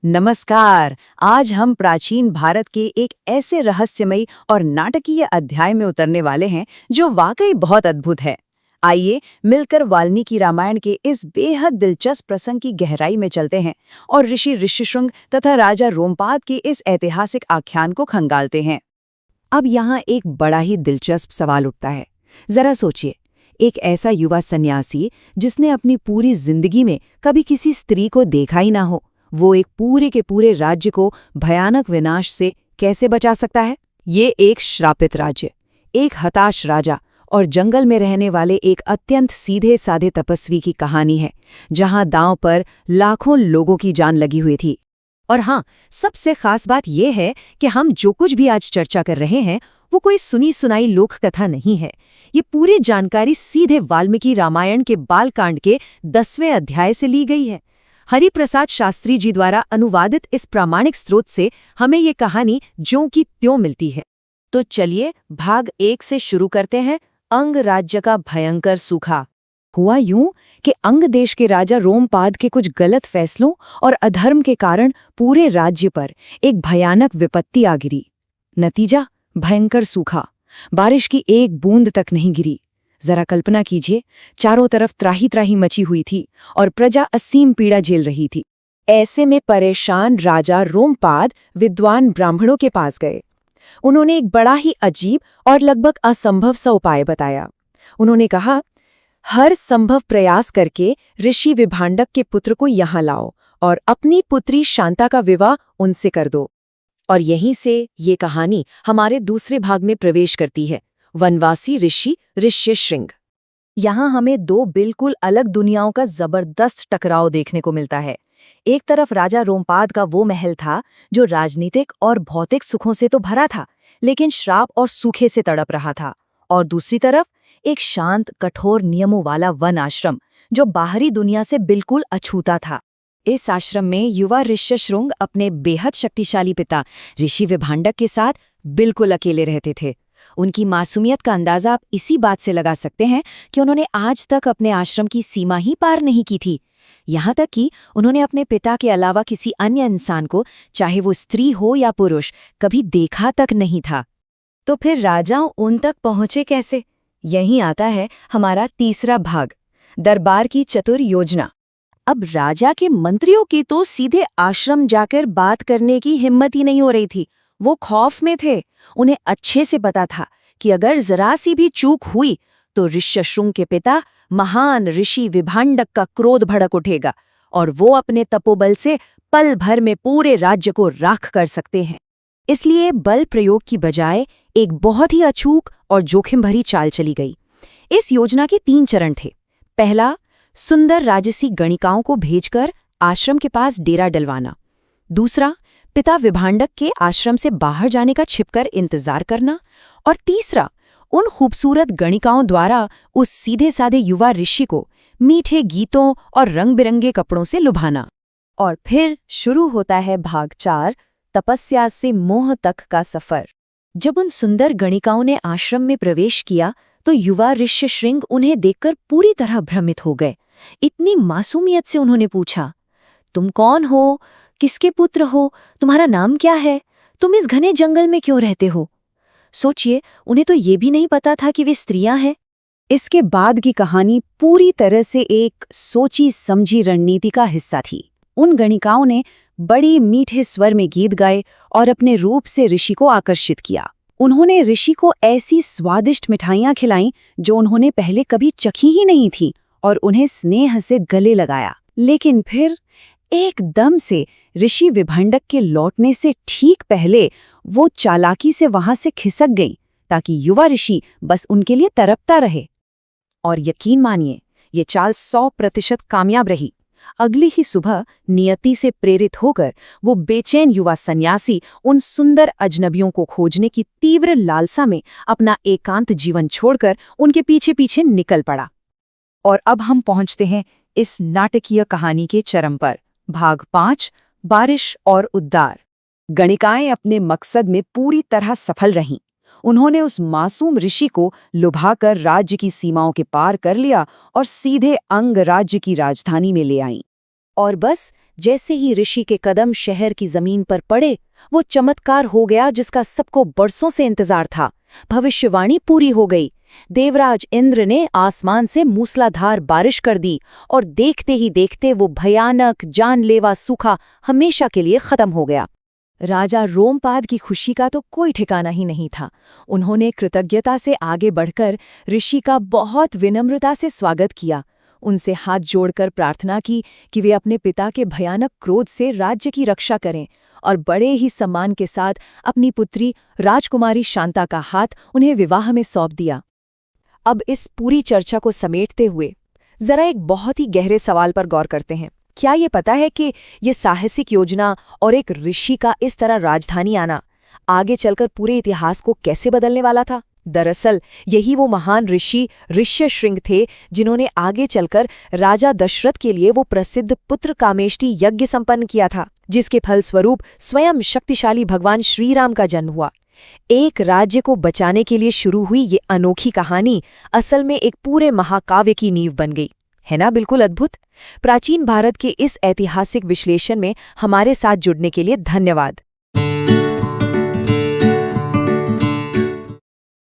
नमस्कार। आज हम प्राचीन भारत के एक ऐसे रहस्यमयी और नाटकीय अध्याय में उतरने वाले हैं जो वाकई बहुत अद्भुत है। आइए मिलकर वाल्मीकि रामायण के इस बेहद दिलचस्प प्रसंग की गहराई में चलते हैं और ऋषि ऋष्यशृंग तथा राजा रोमपाद के इस ऐतिहासिक आख्यान को खंगालते हैं। अब यहाँ एक बड़ा ही दिलचस्प सवाल उठता है। जरा सोचिए, एक ऐसा युवा सन्यासी जिसने अपनी पूरी जिंदगी में कभी किसी स्त्री को देखा ही ना हो, वो एक पूरे के पूरे राज्य को भयानक विनाश से कैसे बचा सकता है? ये एक श्रापित राज्य, एक हताश राजा और जंगल में रहने वाले एक अत्यंत सीधे साधे तपस्वी की कहानी है, जहां दांव पर लाखों लोगों की जान लगी हुई थी। और हाँ, सबसे खास बात यह है कि हम जो कुछ भी आज चर्चा कर रहे हैं वो कोई सुनी सुनाई लोक कथा नहीं है। ये पूरी जानकारी सीधे वाल्मीकि रामायण के बालकांड के 10वें अध्याय से ली गई है। हरिप्रसाद शास्त्री जी द्वारा अनुवादित इस प्रामाणिक स्रोत से हमें ये कहानी ज्यों की त्यों मिलती है। तो चलिए भाग 1 से शुरू करते हैं। अंग राज्य का भयंकर सूखा। हुआ यूं कि अंग देश के राजा रोमपाद के कुछ गलत फैसलों और अधर्म के कारण पूरे राज्य पर एक भयानक विपत्ति आ गिरी। नतीजा भयंकर सूखा। बारिश की एक बूंद तक नहीं गिरी। जरा कल्पना कीजिए, चारों तरफ त्राही त्राही मची हुई थी और प्रजा असीम पीड़ा झेल रही थी। ऐसे में परेशान राजा रोमपाद विद्वान ब्राह्मणों के पास गए। उन्होंने एक बड़ा ही अजीब और लगभग असंभव सा उपाय बताया। उन्होंने कहा, हर संभव प्रयास करके ऋषि विभांडक के पुत्र को यहाँ लाओ और अपनी पुत्री शांता का विवाह उनसे कर दो। और यहीं से ये कहानी हमारे दूसरे भाग में प्रवेश करती है, वनवासी ऋषि ऋष्यशृंग। यहाँ हमें दो बिल्कुल अलग दुनियाओं का जबरदस्त टकराव देखने को मिलता है। एक तरफ राजा रोमपाद का वो महल था जो राजनीतिक और भौतिक सुखों से तो भरा था, लेकिन श्राप और सूखे से तड़प रहा था। और दूसरी तरफ एक शांत कठोर नियमों वाला वन आश्रम जो बाहरी दुनिया से बिल्कुल अछूता था। इस आश्रम में युवा ऋष्यशृंग अपने बेहद शक्तिशाली पिता ऋषि विभांडक के साथ बिल्कुल अकेले रहते थे। उनकी मासूमियत का अंदाजा आप इसी बात से लगा सकते हैं कि उन्होंने आज तक अपने आश्रम की सीमा ही पार नहीं की थी। यहाँ तक कि उन्होंने अपने पिता के अलावा किसी अन्य इंसान को, चाहे वो स्त्री हो या पुरुष, कभी देखा तक नहीं था। तो फिर राजा उन तक पहुंचे कैसे? यहीं आता है हमारा तीसरा भाग, दरबार की चतुर योजना। अब राजा के मंत्रियों की तो सीधे आश्रम जाकर बात करने की हिम्मत ही नहीं हो रही थी। वो खौफ में थे। उन्हें अच्छे से पता था कि अगर जरा सी भी चूक हुई तो ऋष्यशृंग के पिता महान ऋषि विभांडक का क्रोध भड़क उठेगा और वो अपने तपोबल से पल भर में पूरे राज्य को राख कर सकते हैं। इसलिए बल प्रयोग की बजाय एक बहुत ही अचूक और जोखिम भरी चाल चली गई। इस योजना के 3 चरण थे। पहला, सुंदर राजसी गणिकाओं को भेजकर आश्रम के पास डेरा डलवाना। दूसरा, पिता विभांडक के आश्रम से बाहर जाने का छिपकर इंतजार करना। और तीसरा, उन खूबसूरत गणिकाओं द्वारा उस सीधे साधे युवा ऋषि को मीठे गीतों और रंग बिरंगे कपड़ों से लुभाना। और फिर शुरू होता है भाग 4, तपस्या से मोह तक का सफर। जब उन सुंदर गणिकाओं ने आश्रम में प्रवेश किया तो युवा ऋष्यशृंग उन्हें देखकर पूरी तरह भ्रमित हो गए। इतनी मासूमियत से उन्होंने पूछा, तुम कौन हो? किसके पुत्र हो? तुम्हारा नाम क्या है? तुम इस घने जंगल में क्यों रहते हो? सोचिए, उन्हें तो ये भी नहीं पता था कि वे स्त्रियां हैं। इसके बाद की कहानी पूरी तरह से एक सोची समझी रणनीति का हिस्सा थी। उन गणिकाओं ने बड़ी मीठे स्वर में गीत गाए और अपने रूप से ऋषि को आकर्षित किया। उन्होंने ऋषि को ऐसी स्वादिष्ट मिठाइयां खिलाईं जो उन्होंने पहले कभी चखी ही नहीं थी और उन्हें स्नेह से गले लगाया। लेकिन फिर एकदम से ऋषि विभांडक के लौटने से ठीक पहले वो चालाकी से वहां से खिसक गई ताकि युवा ऋषि बस उनके लिए तरपता रहे। और यकीन मानिए, ये चाल 100% कामयाब रही। अगली ही सुबह नियति से प्रेरित होकर वो बेचैन युवा सन्यासी उन सुंदर अजनबियों को खोजने की तीव्र लालसा में अपना एकांत जीवन छोड़कर उनके पीछे पीछे निकल पड़ा। और अब हम पहुंचते हैं इस नाटकीय कहानी के चरम पर। भाग 5, बारिश और उद्धार। गणिकाएं अपने मकसद में पूरी तरह सफल रहीं। उन्होंने उस मासूम ऋषि को लुभाकर राज्य की सीमाओं के पार कर लिया और सीधे अंग राज्य की राजधानी में ले आईं। और बस जैसे ही ऋषि के कदम शहर की जमीन पर पड़े, वो चमत्कार हो गया जिसका सबको बरसों से इंतजार था। भविष्यवाणी पूरी हो गई। देवराज इंद्र ने आसमान से मूसलाधार बारिश कर दी और देखते ही देखते वो भयानक जानलेवा सूखा हमेशा के लिए खत्म हो गया। राजा रोमपाद की खुशी का तो कोई ठिकाना ही नहीं था। उन्होंने कृतज्ञता से आगे बढ़कर ऋषि का बहुत विनम्रता से स्वागत किया, उनसे हाथ जोड़कर प्रार्थना की कि वे अपने पिता के भयानक क्रोध से राज्य की रक्षा करें, और बड़े ही सम्मान के साथ अपनी पुत्री राजकुमारी शांता का हाथ उन्हें विवाह में सौंप दिया। अब इस पूरी चर्चा को समेटते हुए जरा एक बहुत ही गहरे सवाल पर गौर करते हैं। क्या ये पता है कि ये साहसिक योजना और एक ऋषि का इस तरह राजधानी आना आगे चलकर पूरे इतिहास को कैसे बदलने वाला था? दरअसल यही वो महान ऋषि ऋष्यशृंग थे जिन्होंने आगे चलकर राजा दशरथ के लिए वो प्रसिद्ध पुत्र कामेष्टि यज्ञ संपन्न किया था, जिसके फलस्वरूप स्वयं शक्तिशाली भगवान श्री राम का जन्म हुआ। एक राज्य को बचाने के लिए शुरू हुई ये अनोखी कहानी असल में एक पूरे महाकाव्य की नींव बन गई, है ना? बिल्कुल अद्भुत। प्राचीन भारत के इस ऐतिहासिक विश्लेषण में हमारे साथ जुड़ने के लिए धन्यवाद।